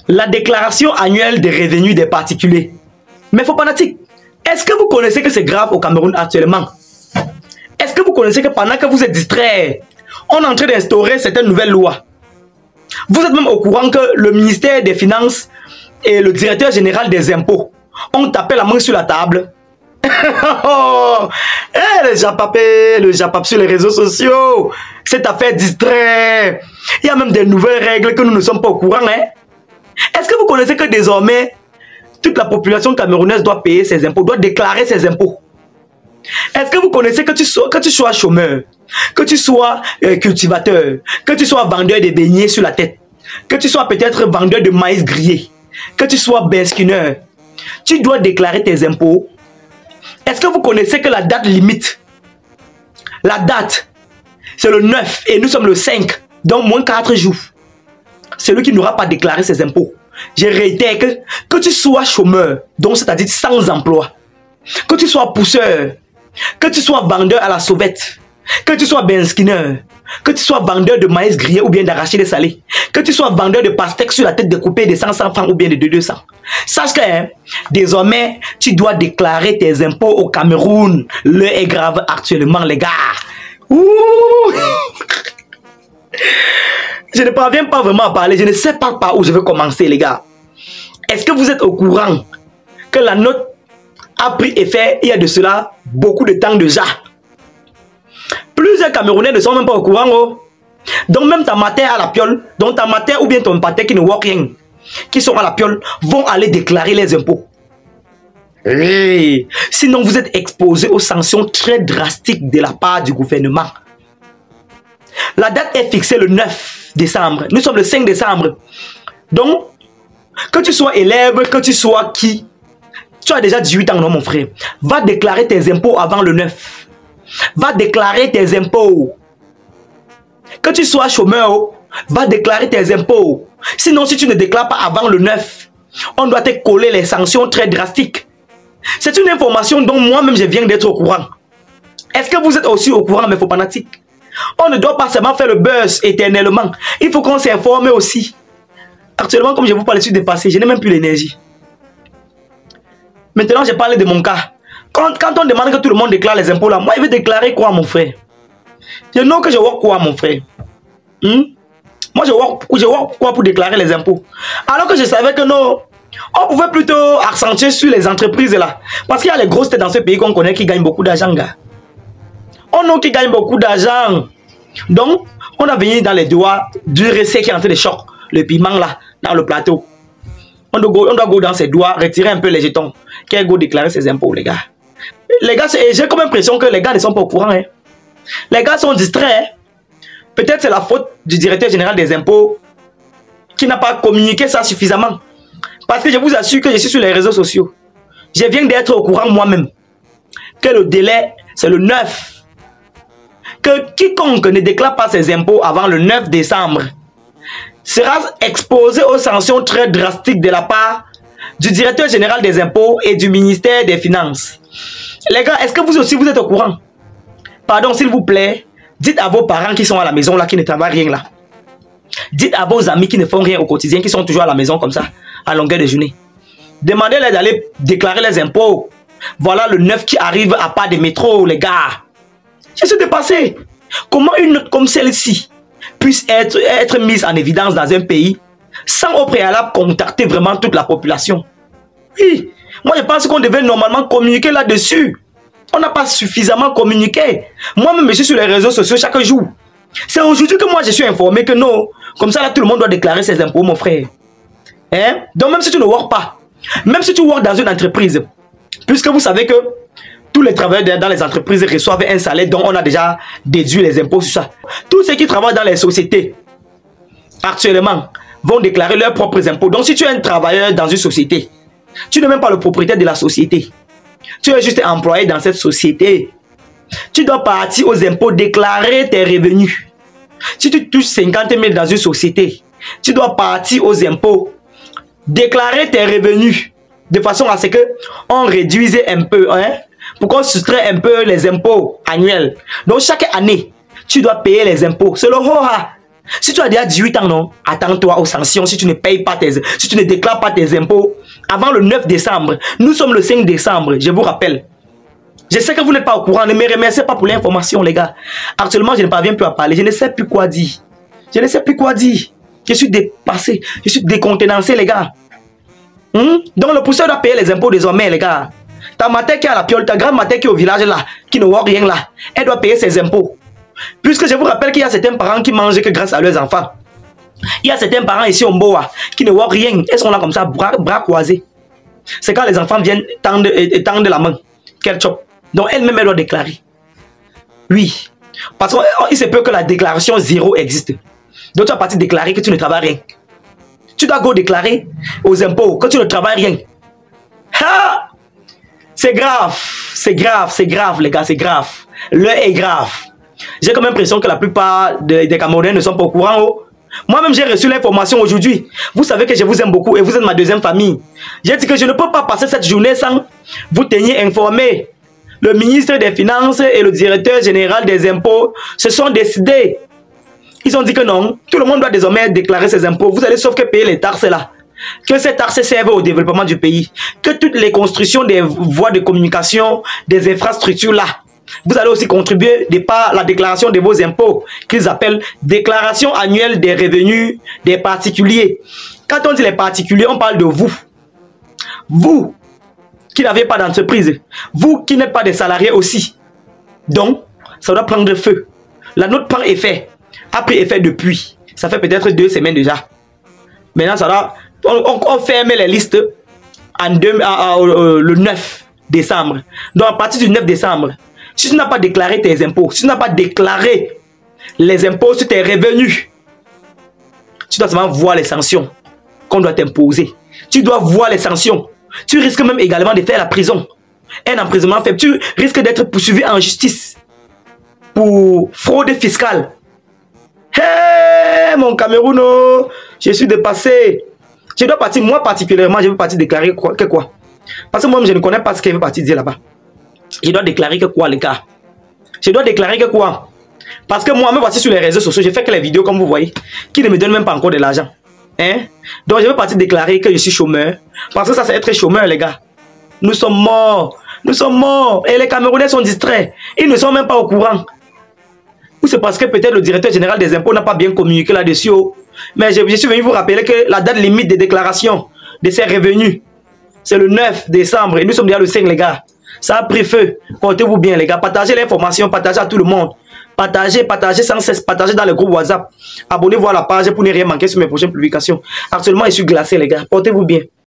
La déclaration annuelle des revenus des particuliers. Mais faut fanatique, est-ce que vous connaissez que c'est grave au Cameroun actuellement? Est-ce que vous connaissez que pendant que vous êtes distrait, on est en train d'instaurer certaines nouvelles lois? Vous êtes même au courant que le ministère des Finances et le directeur général des impôts ont tapé la main sur la table. Le japap sur les réseaux sociaux. Cette affaire distrait. Il y a même des nouvelles règles que nous ne sommes pas au courant. Hein? Est-ce que vous connaissez que désormais, toute la population camerounaise doit payer ses impôts, doit déclarer ses impôts? Est-ce que vous connaissez que tu sois chômeur, que tu sois cultivateur, que tu sois vendeur de beignets sur la tête, que tu sois peut-être vendeur de maïs grillé, que tu sois beskineur, tu dois déclarer tes impôts? Est-ce que vous connaissez que la date limite, la date, c'est le 9 et nous sommes le 5, donc moins 4 jours. Celui qui n'aura pas déclaré ses impôts. Je réitère que tu sois chômeur, donc c'est-à-dire sans emploi, que tu sois pousseur, que tu sois vendeur à la sauvette, que tu sois benskiner, que tu sois vendeur de maïs grillé ou bien d'arachide salé, que tu sois vendeur de pastèques sur la tête découpée de 100 francs ou bien de 200. Sache que désormais, tu dois déclarer tes impôts au Cameroun. L'heure est grave actuellement, les gars. Ouh. Je ne parviens pas vraiment à parler. Je ne sais pas par où je vais commencer, les gars. Est-ce que vous êtes au courant que la note a pris effet il y a de cela beaucoup de temps déjà? Plusieurs Camerounais ne sont même pas au courant. Oh. Donc même ta mater à la piole, donc ta mater ou bien ton pater qui ne voit rien, qui sont à la piole, vont aller déclarer les impôts. Hey. Sinon vous êtes exposé aux sanctions très drastiques de la part du gouvernement. La date est fixée le 9 décembre. Nous sommes le 5 décembre. Donc, que tu sois élève, que tu sois qui, tu as déjà 18 ans, non mon frère. Va déclarer tes impôts avant le 9. Va déclarer tes impôts. Que tu sois chômeur, va déclarer tes impôts. Sinon, si tu ne déclares pas avant le 9, on doit te coller les sanctions très drastiques. C'est une information dont moi-même je viens d'être au courant. Est-ce que vous êtes aussi au courant, mes faux fanatiques? On ne doit pas seulement faire le buzz éternellement. Il faut qu'on s'informe aussi. Actuellement, comme je vous parlais sur des passés, je n'ai même plus l'énergie. Maintenant, je parle de mon cas. Quand on demande que tout le monde déclare les impôts là, moi, je vais déclarer quoi, mon frère? Je know que je vois quoi, mon frère? Moi, je vois quoi pour déclarer les impôts? Alors que je savais que non, on pouvait plutôt accentuer sur les entreprises là. Parce qu'il y a les grosses têtes dans ce pays qu'on connaît qui gagnent beaucoup d'argent, gars. On a qui gagne beaucoup d'argent. Donc, on a venu dans les doigts du recette qui est en train de choquer le piment là, dans le plateau. On doit go dans ses doigts, retirer un peu les jetons. Qui est go déclarer ses impôts, les gars. Les gars, j'ai comme l'impression que les gars ne sont pas au courant. Hein. Les gars sont distraits. Hein. Peut-être c'est la faute du directeur général des impôts qui n'a pas communiqué ça suffisamment. Parce que je vous assure que je suis sur les réseaux sociaux. Je viens d'être au courant moi-même que le délai, c'est le 9. Que quiconque ne déclare pas ses impôts avant le 9 décembre sera exposé aux sanctions très drastiques de la part du directeur général des impôts et du ministère des Finances. Les gars, est-ce que vous aussi vous êtes au courant? Pardon, s'il vous plaît, dites à vos parents qui sont à la maison là, qui ne travaillent rien là. Dites à vos amis qui ne font rien au quotidien, qui sont toujours à la maison comme ça, à longueur de journée. Demandez-leur d'aller déclarer les impôts. Voilà le 9 qui arrive à pas de métro, les gars. Je suis dépassé. Comment une note comme celle-ci puisse être mise en évidence dans un pays sans au préalable contacter vraiment toute la population? Oui, moi je pense qu'on devait normalement communiquer là-dessus. On n'a pas suffisamment communiqué. Moi-même, je suis sur les réseaux sociaux chaque jour. C'est aujourd'hui que moi je suis informé que non, comme ça là tout le monde doit déclarer ses impôts, mon frère. Hein? Donc même si tu ne works pas, même si tu works dans une entreprise, puisque vous savez que tous les travailleurs dans les entreprises reçoivent un salaire dont on a déjà déduit les impôts sur ça. Tous ceux qui travaillent dans les sociétés, actuellement, vont déclarer leurs propres impôts. Donc si tu es un travailleur dans une société, tu n'es même pas le propriétaire de la société. Tu es juste employé dans cette société. Tu dois partir aux impôts, déclarer tes revenus. Si tu touches 50 000 dans une société, tu dois partir aux impôts, déclarer tes revenus, de façon à ce qu'on réduise un peu, hein, pour qu'on soustrait un peu les impôts annuels. Donc chaque année, tu dois payer les impôts. C'est le HOHA. Si tu as déjà 18 ans, non, attends-toi aux sanctions si tu ne payes pas si tu ne déclares pas tes impôts avant le 9 décembre. Nous sommes le 5 décembre, je vous rappelle. Je sais que vous n'êtes pas au courant, ne me remerciez pas pour l'information, les gars. Actuellement, je ne parviens plus à parler, je ne sais plus quoi dire. Je ne sais plus quoi dire. Je suis dépassé, je suis décontenancé, les gars. Donc le pousseur doit payer les impôts désormais, les gars. Ta mater qui est à la piole, ta grande mater qui est au village là, qui ne voit rien là, elle doit payer ses impôts. Puisque je vous rappelle qu'il y a certains parents qui mangent que grâce à leurs enfants. Il y a certains parents ici au Mboa qui ne voient rien. Ils sont là comme ça, bras croisés. C'est quand les enfants viennent tendre la main qu'elle chope. Donc elle-même, elle doit déclarer. Oui. Parce qu'il se peut que la déclaration 0 existe. Donc tu vas partir déclarer que tu ne travailles rien. Tu dois go déclarer aux impôts que tu ne travailles rien. Ha! C'est grave. C'est grave, c'est grave, les gars, c'est grave. L'heure est grave. J'ai comme l'impression que la plupart des Camerounais ne sont pas au courant. Oh. Moi-même, j'ai reçu l'information aujourd'hui. Vous savez que je vous aime beaucoup et vous êtes ma deuxième famille. J'ai dit que je ne peux pas passer cette journée sans vous tenir informé. Le ministre des Finances et le directeur général des impôts se sont décidés. Ils ont dit que non, tout le monde doit désormais déclarer ses impôts. Vous allez sauf que payer les taxes là. Que ces taxes servent au développement du pays. Que toutes les constructions des voies de communication, des infrastructures là, vous allez aussi contribuer de par la déclaration de vos impôts, qu'ils appellent déclaration annuelle des revenus des particuliers. Quand on dit les particuliers, on parle de vous. Vous qui n'avez pas d'entreprise. Vous qui n'êtes pas des salariés aussi. Donc, ça doit prendre feu. La note prend effet. A pris effet depuis. Ça fait peut-être 2 semaines déjà. Maintenant, ça doit... On ferme les listes le 9 décembre. Donc, à partir du 9 décembre, si tu n'as pas déclaré tes impôts, si tu n'as pas déclaré les impôts sur tes revenus, tu dois seulement voir les sanctions qu'on doit t'imposer. Tu dois voir les sanctions. Tu risques même également de faire la prison. Un emprisonnement faible. Tu risques d'être poursuivi en justice pour fraude fiscale. Hé, mon Cameroun, oh, je suis dépassé. Je dois partir, moi particulièrement, je veux partir déclarer quoi, que quoi. Parce que moi, je ne connais pas ce qu'il veut partir dire là-bas. Je dois déclarer que quoi, les gars? Je dois déclarer que quoi? Parce que moi, me voici sur les réseaux sociaux, je fais que les vidéos, comme vous voyez, qui ne me donnent même pas encore de l'argent. Hein? Donc, je veux partir déclarer que je suis chômeur. Parce que ça, c'est être chômeur, les gars. Nous sommes morts. Nous sommes morts. Et les Camerounais sont distraits. Ils ne sont même pas au courant. Ou c'est parce que peut-être le directeur général des impôts n'a pas bien communiqué là-dessus. Oh. Mais je suis venu vous rappeler que la date limite de déclaration de ces revenus, c'est le 9 décembre. Et nous sommes déjà le 5, les gars. Ça a pris feu. Portez-vous bien, les gars. Partagez l'information, partagez à tout le monde. Partagez, partagez sans cesse, partagez dans le groupe WhatsApp. Abonnez-vous à la page pour ne rien manquer sur mes prochaines publications. Actuellement, je suis glacé, les gars. Portez-vous bien.